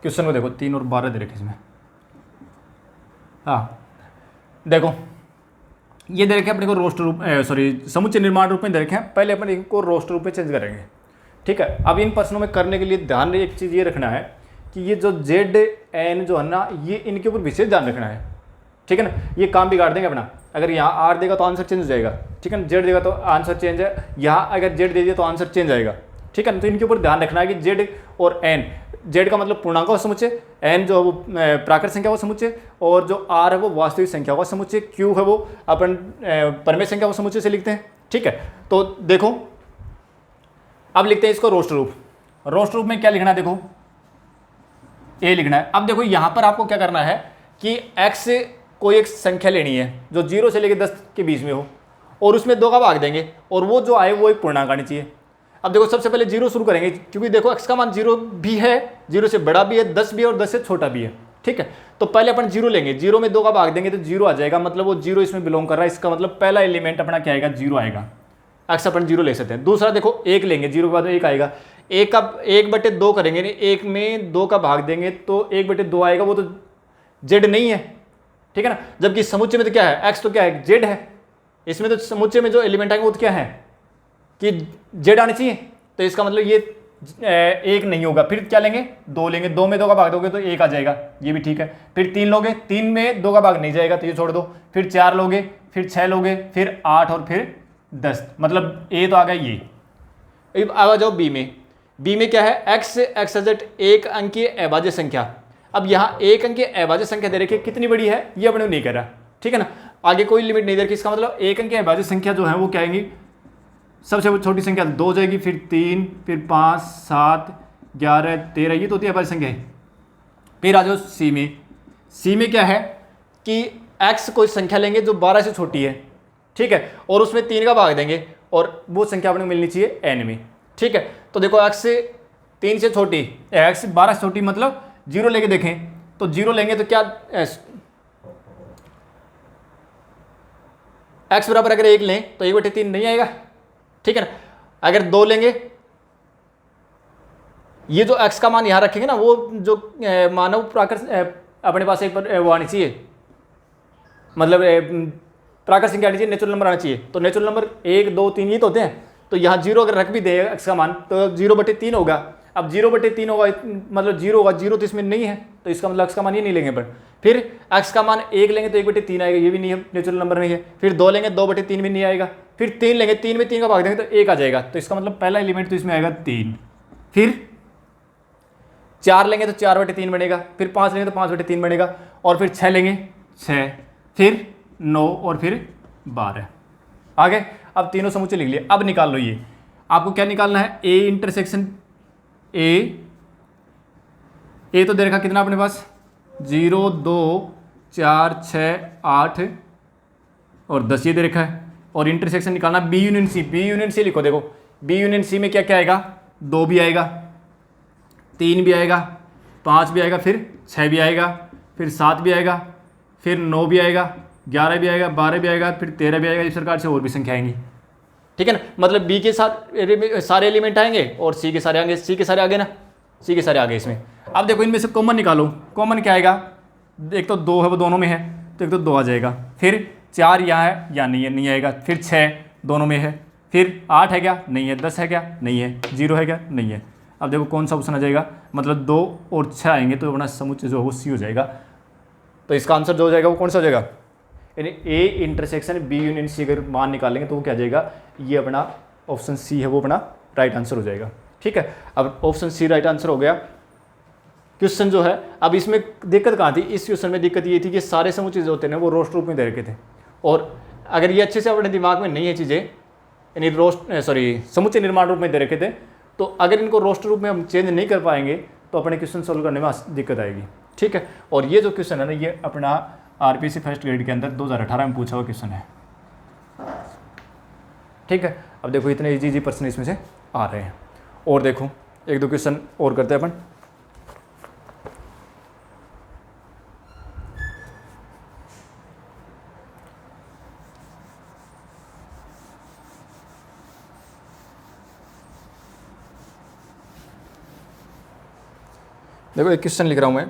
क्वेश्चन को देखो, 3 और 12 दे रखे इसमें। हाँ देखो, ये दे रखे अपने को रोस्टर रूप समुच्चय निर्माण रूप में दे रखे हैं। पहले अपन इनको रोस्टर रूप में चेंज करेंगे। ठीक है, अब इन प्रश्नों में करने के लिए ध्यान एक चीज़ ये रखना है कि ये जो ZN जो है ना, ये इनके ऊपर विशेष ध्यान रखना है। ठीक है ना, ये काम बिगाड़ देंगे अपना। अगर यहाँ R देगा तो आंसर चेंज हो जाएगा। ठीक है ना, Z देगा तो आंसर चेंज है, यहाँ अगर Z दे दिया तो आंसर चेंज आएगा। ठीक है ना, तो इनके ऊपर ध्यान रखना है कि Z और N, Z का मतलब पूर्णांक का समुच्चय, N जो वो प्राकृत संख्या का समुच्चय, और जो R है वो वास्तविक संख्या का समुच्चय, Q है वो अपन परमेय संख्या का समुच्चय से लिखते हैं। ठीक है, तो देखो अब लिखते हैं इसको रोस्टर रूप। रोस्टर रूप में क्या लिखना है, देखो A लिखना है। अब देखो यहाँ पर आपको क्या करना है कि x कोई एक संख्या लेनी है जो 0 से लेकर 10 के बीच में हो, और उसमें 2 का भाग देंगे, और वो जो आए वो एक पूर्णांक आनी चाहिए। अब देखो सबसे पहले 0 शुरू करेंगे, क्योंकि देखो x का मान 0 भी है, 0 से बड़ा भी है, 10 भी है और 10 से छोटा भी है। ठीक है, तो पहले अपन 0 लेंगे, 0 में 2 का भाग देंगे तो 0 आ जाएगा, मतलब वो 0 इसमें बिलोंग कर रहा है। इसका मतलब पहला एलिमेंट अपना क्या आएगा, 0 आएगा। x अपन 0 ले सकते हैं। दूसरा देखो 1 लेंगे, 0 के बाद 1 आएगा, 1/2 करेंगे, 1 में 2 का भाग देंगे तो 1/2 आएगा, वो तो z नहीं है। ठीक है ना, जबकि समुच्चय में तो क्या है, x तो क्या है, z है। इसमें तो समुच्चय में जो एलिमेंट आएंगे वो तो क्या है कि z आने चाहिए, तो इसका मतलब ये 1 नहीं होगा। फिर क्या लेंगे, 2 लेंगे, 2 में 2 का भाग दोगे तो 1 आ जाएगा, ये भी ठीक है। फिर 3 लोगे, 3 में 2 का भाग नहीं जाएगा तो ये छोड़ दो। फिर 4 लोगे, फिर 6 लोगे, फिर 8 और फिर 10, मतलब a तो आ गया ये। अब आ जाओ b में। b में क्या है, x एक अंकीय अभाज्य संख्या। अब यहाँ एक अंकीय अभाज्य संख्या दे रखी है, कितनी बड़ी है ये अपने को नहीं कह रहा। ठीक है ना, आगे कोई लिमिट नहीं दे रखी, इसका मतलब एक अंकीय अभाज्य संख्या जो है वो क्या आएंगी, सबसे छोटी संख्या 2 जाएगी, फिर 3, फिर 5, 7, 11, 13, ये तो होती है अभाज्य संख्या। फिर आ जाओ c में। c में क्या है कि x कोई संख्या लेंगे जो 12 से छोटी है। ठीक है, और उसमें 3 का भाग देंगे, और वो संख्या अपने को मिलनी चाहिए n में। ठीक है, तो देखो x 3 से छोटी, x 12 से छोटी मतलब 0 लेके देखें तो 0 लेंगे तो क्या x बराबर अगर 1 लें तो 1/3 नहीं आएगा, ठीक है ना। अगर 2 लेंगे, ये जो x का मान यहां रखेंगे ना, वो जो मानव प्राकृत अपने पास एक वो आनी चाहिए, मतलब प्राकृत संख्या आनी चाहिए, नेचुरल नंबर आना चाहिए। तो नेचुरल नंबर 1 2 3 ये तो होते हैं, तो यहाँ 0 अगर रख भी दे x का मान तो 0/3 होगा। अब 0/3 होगा मतलब 0 होगा, 0 तो इसमें नहीं है, तो इसका मतलब x का मान ये नहीं लेंगे पर। फिर x का मान 1 लेंगे तो 1/3 आएगा, ये भी नहीं है, नेचुरल नंबर नहीं है। फिर 2 लेंगे 2/3 भी नहीं आएगा। फिर 3 लेंगे, 3 में 3 का भाग देंगे तो 1 आ जाएगा, तो इसका मतलब पहला एलिमेंट तो इसमें आएगा 3। फिर 4 लेंगे तो 4/3 बनेगा, फिर 5 लेंगे तो 5/3 बनेगा, और फिर 6 लेंगे 6, फिर 9 और फिर 12। आगे अब तीनों समुच्चय लिख लिए। अब निकाल लो, ये आपको क्या निकालना है, ए इंटरसेक्शन ए तो दे रखा कितना अपने पास 0 2 4 6 8 और 10 ये दे रखा है। और इंटरसेक्शन निकालना B union C, B union C लिखो। देखो बी यूनियन सी में क्या क्या आएगा, 2 भी आएगा, 3 भी आएगा, 5 भी आएगा, फिर 6 भी आएगा, फिर 7 भी आएगा, फिर 9 भी आएगा, 11 भी आएगा, 12 भी आएगा, फिर 13 भी आएगा। इस प्रकार से और भी संख्या आएंगी, ठीक है ना। मतलब बी के साथ सारे एलिमेंट आएंगे और सी के सारे आएंगे, सी के सारे आगे ना, सी के सारे आगे इसमें। अब देखो इनमें से कॉमन निकालो, कॉमन क्या आएगा, एक तो 2 है वो दोनों में है, तो एक तो 2 आ जाएगा। फिर 4 यहाँ है या नहीं है, नहीं आएगा। फिर 6 दोनों में है, फिर 8 है क्या, नहीं है। 10 है क्या, नहीं है। 0 है क्या, नहीं है। अब देखो कौन सा ऑप्शन आ जाएगा, मतलब 2 और 6 आएंगे तो अपना समुच्चय जो है वो सी हो जाएगा। तो इसका आंसर जो हो जाएगा वो कौन सा हो जाएगा, यानी A intersection B union C अगर मान निकालेंगे तो वो क्या जाएगा, ये अपना ऑप्शन सी है वो अपना राइट आंसर हो जाएगा, ठीक है। अब ऑप्शन सी राइट आंसर हो गया। क्वेश्चन जो है, अब इसमें दिक्कत कहाँ थी, इस क्वेश्चन में दिक्कत ये थी कि सारे समुच्चय जो होते हैं वो रोस्ट रूप में दे रखे थे, और अगर ये अच्छे से अपने दिमाग में नहीं है चीज़ें, यानी समुच्चय निर्माण रूप में दे रखे थे, तो अगर इनको रोस्ट रूप में हम चेंज नहीं कर पाएंगे तो अपने क्वेश्चन सोल्व करने में दिक्कत आएगी, ठीक है। और ये जो क्वेश्चन है ना, ये अपना आरपीसी फर्स्ट ग्रेड के अंदर 2018 में पूछा हुआ क्वेश्चन है, ठीक है। अब देखो इतने इजी प्रश्न इसमें से आ रहे हैं। और देखो 1-2 क्वेश्चन और करते हैं अपन। देखो एक क्वेश्चन लिख रहा हूँ मैं,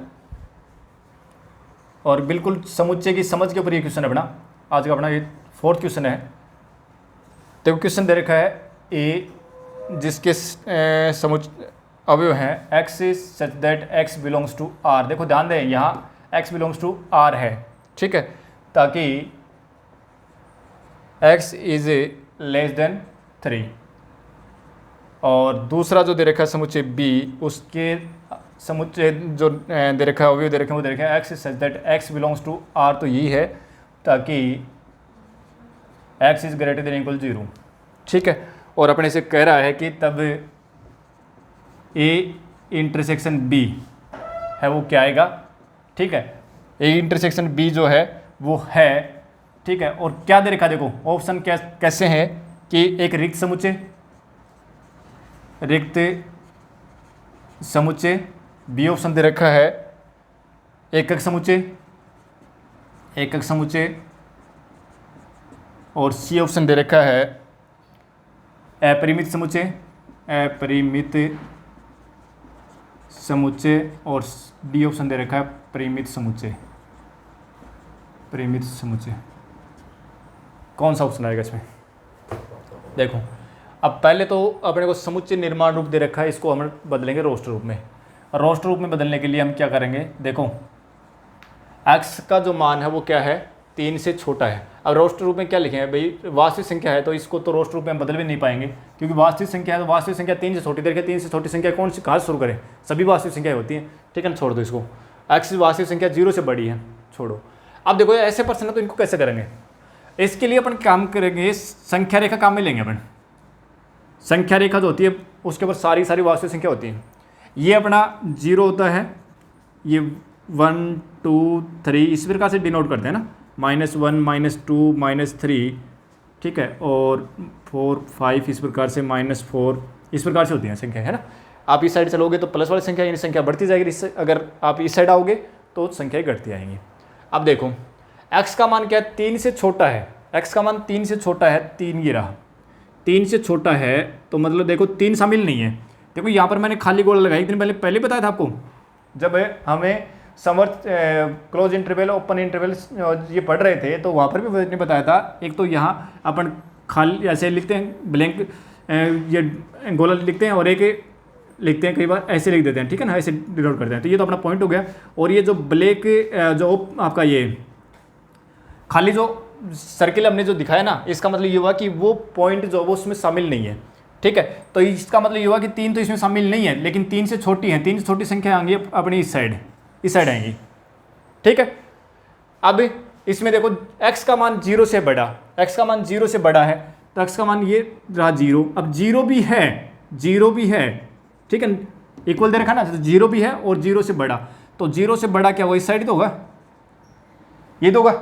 और बिल्कुल समुच्चय की समझ के ऊपर ये क्वेश्चन है अपना, आज का अपना ये 4th क्वेश्चन है। देखो क्वेश्चन दे रखा है ए जिसके अवयव हैं x is such that x belongs to r। देखो ध्यान दें, यहाँ x बिलोंग्स टू r है, ठीक है, ताकि x इज लेस देन 3। और दूसरा जो दे रखा है समुच्चय b, उसके समुच्चय जो दे रखा है अवयव दे रखे हैं वो दे रखा है x is such that x belongs to r। तो यही है ताकि x is greater than equal 0, ठीक है। और अपने से कह रहा है कि तब a इंटरसेक्शन b है वो क्या आएगा, ठीक है। a इंटरसेक्शन b जो है वो है, ठीक है। और क्या दे रखा है, देखो ऑप्शन कैसे हैं कि एक रिक्त समुच्चय, बी ऑप्शन दे रखा है एकक समुच्चय, और सी ऑप्शन दे रखा है अपरिमित समुच्चय, और डी ऑप्शन दे रखा है परिमित समुच्चय। कौन सा ऑप्शन आएगा इसमें, देखो अब पहले तो अपने को समुच्चय निर्माण रूप दे रखा है, इसको हम बदलेंगे रोस्ट रूप में। रोस्ट रूप में बदलने के लिए हम क्या करेंगे, देखो x का जो मान है वो क्या है, 3 से छोटा है। अब रोस्ट रूप में क्या लिखे हैं भाई, वास्तविक संख्या है, तो इसको तो रोस्ट रूप में हम बदल भी नहीं पाएंगे, क्योंकि वास्तविक संख्या है तो वास्तविक संख्या 3 से छोटी देखिए। 3 से छोटी संख्या कौन सी, कहाँ शुरू करें, सभी वास्तविक संख्या होती हैं, ठीक है ना। छोड़ दो इसको, x वास्तविक संख्या 0 से बड़ी है, छोड़ो। अब देखो ऐसे प्रश्न है तो इनको कैसे करेंगे, इसके लिए अपन काम करेंगे, संख्या रेखा काम में लेंगे अपन। संख्या रेखा जो होती है उसके ऊपर सारी वास्तविक संख्या होती है। ये अपना 0 होता है, ये 1 2 3 इस प्रकार से डिनोट करते हैं ना, -1 -2 -3, ठीक है, और 4 5 इस प्रकार से -4 इस प्रकार से होती है संख्या, है ना। आप इस साइड चलोगे तो प्लस वाली संख्या यानी संख्या बढ़ती जाएगी, इससे अगर आप इस साइड आओगे तो संख्या घटती आएंगी। अब देखो x का मान क्या है, 3 से छोटा है, x का मान 3 से छोटा है, 3 ये रहा, 3 से छोटा है तो मतलब देखो 3 शामिल नहीं है। देखो यहाँ पर मैंने खाली गोला लगाई, एक दिन पहले बताया था आपको, जब हमें समवर्त क्लोज इंटरवल ओपन इंटरवल ये पढ़ रहे थे तो वहाँ पर भी मैंने बताया था, एक तो यहाँ अपन खाली ऐसे लिखते हैं ब्लैंक ये गोला लिखते हैं और एक लिखते हैं कई बार ऐसे लिख देते हैं, ठीक है ना, ऐसे डिनोट करते हैं। तो ये तो अपना पॉइंट हो गया। और ये जो ब्लैक जो आपका ये खाली जो सर्किल हमने जो दिखाया ना, इसका मतलब ये हुआ कि वो पॉइंट जो वो उसमें शामिल नहीं है, ठीक है। तो इसका मतलब ये हुआ कि 3 तो इसमें शामिल नहीं है, लेकिन 3 से छोटी है, 3 से छोटी संख्या आएंगी अपनी इस साइड आएंगी, ठीक है। अब इसमें देखो x का मान 0 से बड़ा, x का मान 0 से बड़ा है तो x का मान ये रहा 0। अब 0 भी है, ठीक है, इक्वल दे रखा ना, तो 0 भी है और 0 से बड़ा, तो 0 से बड़ा क्या होगा, इस साइड तो होगा, ये तो होगा,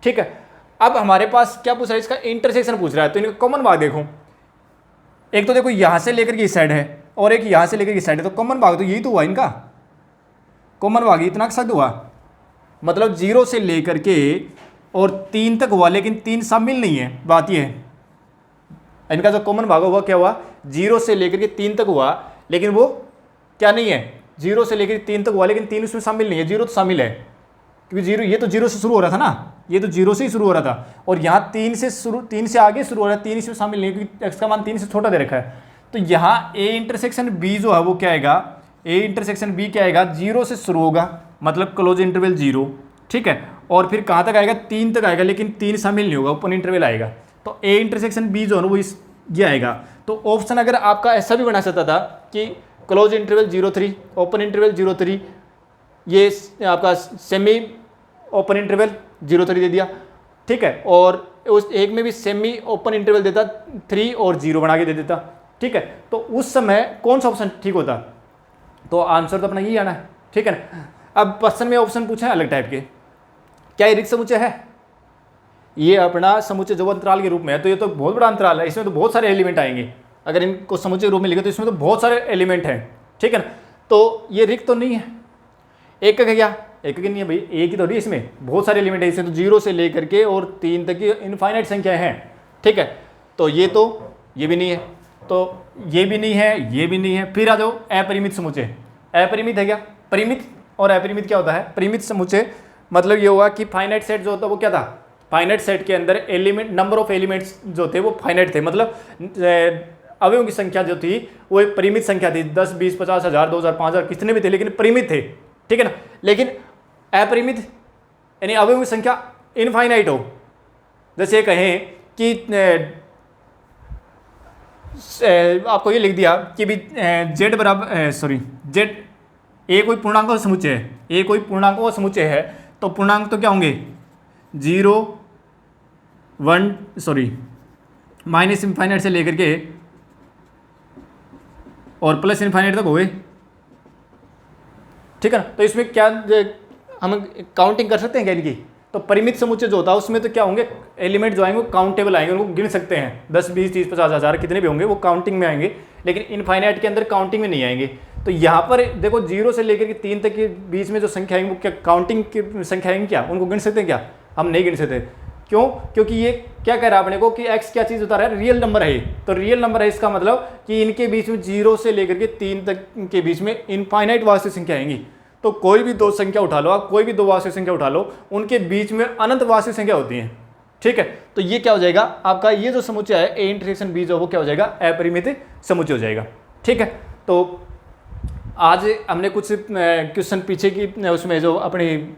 ठीक है। अब हमारे पास क्या पूछ रहा है, इसका इंटरसेक्शन पूछ रहा है, तो इनका कॉमन भाग देखो, एक तो देखो यहाँ से लेकर के इस साइड है और एक यहाँ से लेकर के इस साइड है, तो कॉमन भाग तो यही तो हुआ, इनका कॉमन भाग इतना का हुआ, मतलब 0 से लेकर के और 3 तक हुआ, लेकिन 3 शामिल नहीं है, बात ये है। इनका जो कॉमन भाग हुआ क्या हुआ, 0 से लेकर के 3 तक हुआ, लेकिन वो क्या नहीं है, 0 से लेकर 3 तक हुआ लेकिन 3 उसमें शामिल नहीं है, 0 तो शामिल है, क्योंकि 0 ये तो 0 से शुरू हो रहा था ना, ये तो 0 से ही शुरू हो रहा था, और यहाँ 3 से आगे शुरू हो रहा है, 3 इसमें शामिल नहीं है क्योंकि x का मान 3 से छोटा दे रखा है। तो यहाँ a इंटरसेक्शन b जो है वो क्या आएगा, a इंटरसेक्शन b क्या आएगा, 0 से शुरू होगा, मतलब क्लोज इंटरवल 0, ठीक है, और फिर कहाँ तक आएगा, 3 तक आएगा, लेकिन 3 शामिल नहीं होगा, ओपन इंटरवल आएगा। तो a इंटरसेक्शन b जो है ना वो ये आएगा। तो ऑप्शन अगर आपका ऐसा भी बना सकता था कि क्लोज इंटरवल 0-3, ओपन इंटरवल 0-3, ये आपका सेमी ओपन इंटरवल 0-3 दे दिया, ठीक है, और उस एक में भी सेमी ओपन इंटरवल देता 3 और 0 बना के दे देता, ठीक है। तो उस समय कौन सा ऑप्शन ठीक होता, तो आंसर तो अपना यही आना है, ठीक है ना। अब क्वेश्चन में ऑप्शन पूछा है अलग टाइप के, क्या ये रिक्त समुच्चय है, ये अपना समुच्चय जो अंतराल के रूप में है, तो ये तो बहुत बड़ा अंतराल है, इसमें तो बहुत सारे एलिमेंट आएंगे, अगर इनको समुच्चय रूप में लिखे तो इसमें तो बहुत सारे एलिमेंट हैं, ठीक है ना। तो ये रिक्त तो नहीं है, एक का क्या, एक की नहीं है भाई, एक ही तो नहीं, इसमें बहुत सारे एलिमेंट है, इसमें तो 0 से लेकर के और 3 तक की इनफाइनाइट संख्या है, ठीक है। तो ये भी नहीं है, तो ये भी नहीं है, ये भी नहीं है। फिर आ जाओ अपरिमित समुच्चय, अपरिमित है क्या, परिमित और अपरिमित क्या होता है, परिमित समुच्चय मतलब ये हुआ कि फाइनाइट सेट जो होता है वो क्या था, फाइनाइट सेट के अंदर एलिमेंट नंबर ऑफ एलिमेंट्स जो थे वो फाइनाइट थे, मतलब अवयवों की संख्या जो थी वो एक परिमित संख्या थी, 10, 20, 50, 1000, 2000, 5000 कितने भी थे, लेकिन परिमित थे, ठीक है ना। लेकिन अपरिमित यानी अवयवों की संख्या इनफाइनाइट हो, जैसे कहें कि आपको ये लिख दिया कि भी जेड बराबर जेड ए कोई पूर्णांक का समुच्चय है, ए कोई पूर्णांक का समुच्चय है, तो पूर्णांक तो क्या होंगे 0, 1 माइनस इनफाइनाइट से लेकर के और प्लस इनफाइनाइट तक हो गए, ठीक है ना। तो इसमें क्या हम काउंटिंग कर सकते हैं क्या इनकी, तो परिमित समुच्चय जो होता है उसमें तो क्या होंगे, एलिमेंट जो आएंगे वो काउंटेबल आएंगे, उनको गिन सकते हैं, 10, 20, 30, 50, 1000 कितने भी होंगे वो काउंटिंग में आएंगे, लेकिन इनफाइनाइट के अंदर काउंटिंग में नहीं आएंगे। तो यहाँ पर देखो 0 से लेकर के 3 तक के बीच में जो संख्या आएंगी वो क्या काउंटिंग की संख्या आएंगी क्या, उनको गिन सकते हैं क्या, हम नहीं गिन सकते। क्यों, क्योंकि ये क्या कह रहा है अपने को कि x क्या चीज़ बता रहा है, रियल नंबर है, तो रियल नंबर है, इसका मतलब कि इनके बीच में 0 से लेकर के 3 तक के बीच में इनफाइनाइट वास्तविक संख्या आएंगी। तो कोई भी दो संख्या उठा लो आप, कोई भी दो वास्तविक संख्या उठा लो, उनके बीच में अनंत वास्तविक संख्या होती है, ठीक है। तो ये क्या हो जाएगा आपका, ये जो समुच्चय है ए इंटरसेक्शन बी जो वो क्या हो जाएगा, अपरिमित समुच्चय हो जाएगा, ठीक है। तो आज हमने कुछ क्वेश्चन पीछे की उसमें जो अपनी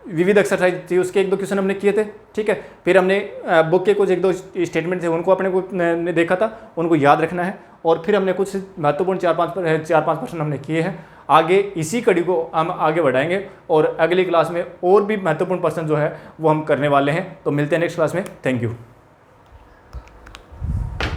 विविध एक्सरसाइज थी उसके 1-2 क्वेश्चन हमने किए थे, ठीक है। फिर हमने बुक के कुछ 1-2 स्टेटमेंट थे उनको अपने को ने देखा था, उनको याद रखना है, और फिर हमने कुछ महत्वपूर्ण 4-5 प्रश्न हमने किए हैं। आगे इसी कड़ी को हम आगे बढ़ाएंगे और अगली क्लास में और भी महत्वपूर्ण प्रश्न जो है वो हम करने वाले हैं। तो मिलते हैं नेक्स्ट क्लास में, थैंक यू।